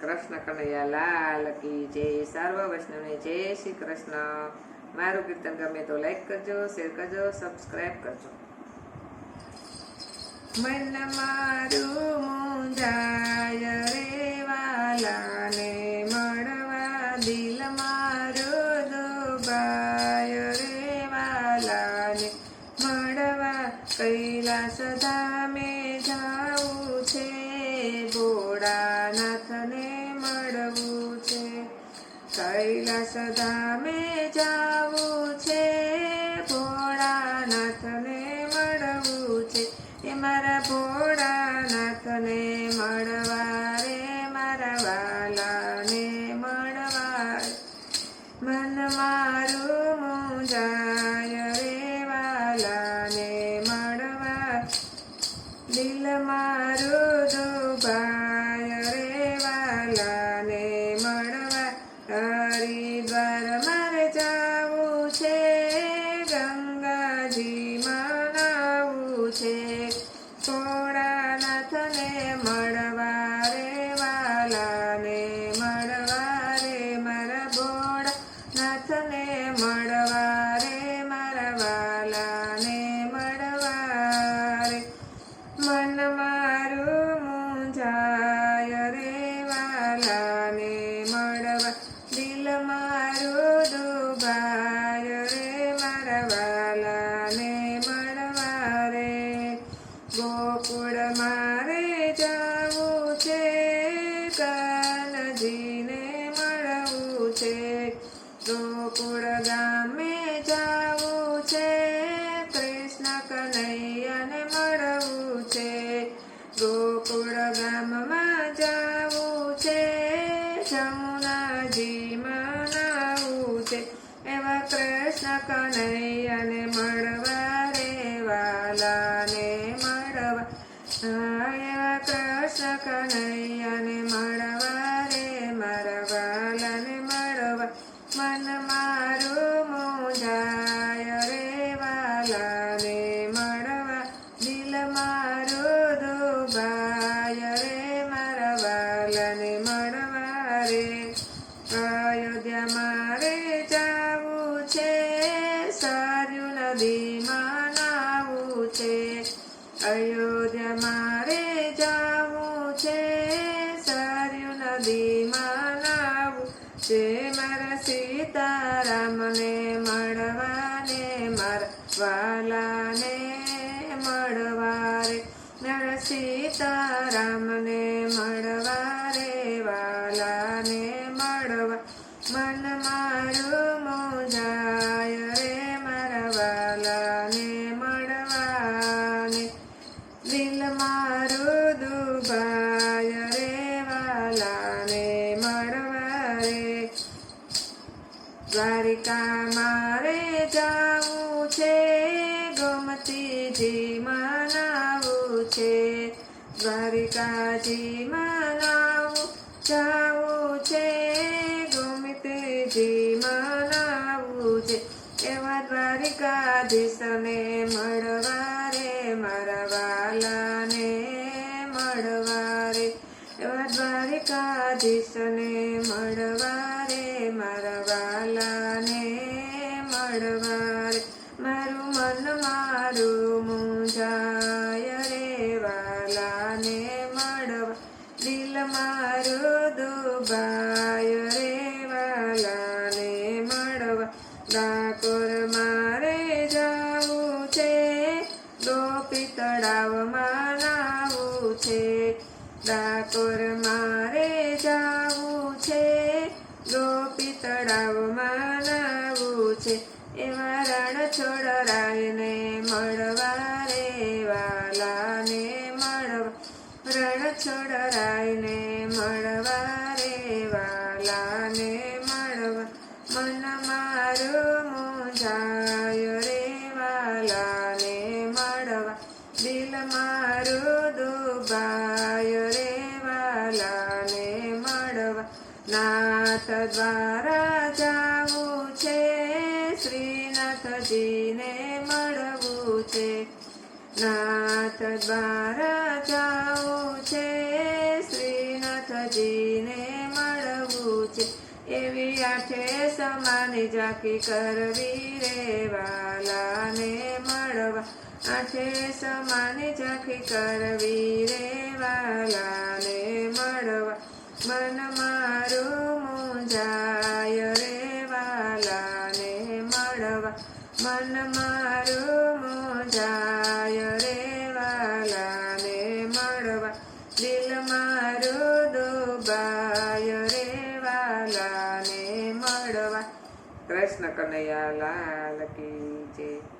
કૃષ્ણ કનૈયા લાલ કી જય. સર્વ વૈષ્ણવને જય શ્રી કૃષ્ણ. મારું કીર્તન ગમે તો લાઈક કરજો, શેર કરજો, સબસ્ક્રાઈબ કરજો. મન મારું મૂંઝાય રે વાલાને મળવા, દિલ મારું દુબાય રે વાલાને મળવા. કૈલાસ ધામે જાવું છે, ભોળાનાથને મળવું છે. કૈલાસ ધામે જાવું છે, ભોળાનાથને મળવું છે. એ મારા ભોળાનાથને મળવા રે, મારા વાલાને મળવા. મન મારું મૂંઝાય રે વાલાને મળવા, દિલ મારું દુભાય રે વાલાને મળવા. હરિદ્વાર મારે જાવું છે, ગંગાજીમાં નાવું છે. ભોળાનાથને મળવા રે વાલાને મળવા રે, મારા ભોળાનાથને મળવા રે, મારા વાલાને મળવા રે. મન મારું મૂંઝાય રે વાલાને મળવા, દિલ મારું દુભાય રે, મારા વાલાને મળવા રે. ગોકુળ મારે જાવું છે, કાનજીને મળવું છે. ગોકુળ ગામે જાવું છે, કૃષ્ણ કનૈયાને મળવું છે. ગોકુળ ગામમાં જાવું છે, જમુનાજીમાં નાવું છે. એવા કૃષ્ણ કનૈયાને મળવા રે વાલાને મળવા. એવા કૃષ્ણ કનૈયાને મળવા રે, મારા વાલાને મળવા. મન મારું મૂંઝાય રે વાલાને મળવા, દિલ મારું દુભાય રે, મારા વાલાને મળવા રે. અયોધ્યા મારે જાવું છે, સરયુ નદીમાં નાવું છે. અયોધ્યા મારે જાવું છે, સરયુ નદીમાં નાવું છે. મારા સીતારામને મળવા ને, મારા વાલાને મળવા રે. મારા સીતારામને મળવા રે, વાલાને મળવા. મન મારું મૂંઝાય રે, મારા વાલાને મળવાને. દિલ મારું દુભાય રે, વાલાને મળવા રે. દ્વારિકા મારે જાવું છે, ગોમતીજીમાં નાવું છે. દ્વારિકાજીમાં નાવું જાવું છે, ગોમતીજીમાં નાવું છે. એવા દ્વારિકાધીશને મળવા રે, મારા વાલાને મળવા રે. એવા દ્વારિકાધીશને મળવા રે, મારા વાલાને મળવા રે. મારું મન મારું મૂંઝાય રે વાલાને મળવા, દિલ મારું દુભાય રે વાલાને મળવા. ડાકોર મારે જાવું છે, ગોપી તળાવમાં નાવું છે. ડાકોર મારે જાવું છે, ગોપી તળાવમાં નાવું છે. એવા રણ છોડરાયને મળવા રે વાલાને મળવા. રણ છોડરાયને મળવા રે વાલાને મળવા. મન મારું મૂંઝાય રે વાલાને મળવા, દિલ મારું દુભાય રે વાલાને મળવા. નાથ દ્વારા જાવું છે, શ્રીનાથજીને મળવું છે. નાથ દ્વારા જાવું છે, શ્રીનાથજી દેવીને મળવું છે. એવી આઠે સમાની ઝાંખી કરવી રે વાલાને મળવા. આઠે સમાની ઝાંખી કરવી રે વાલાને મળવા. મન મારું મૂંઝાય રે વાલાને મળવા. મન મારું મૂંઝાય રે વાલાને મળવા. દિલ મારું ડૂબાય રે વાલાને મળવા. કૃષ્ણ કનૈયા લાલ કી જય.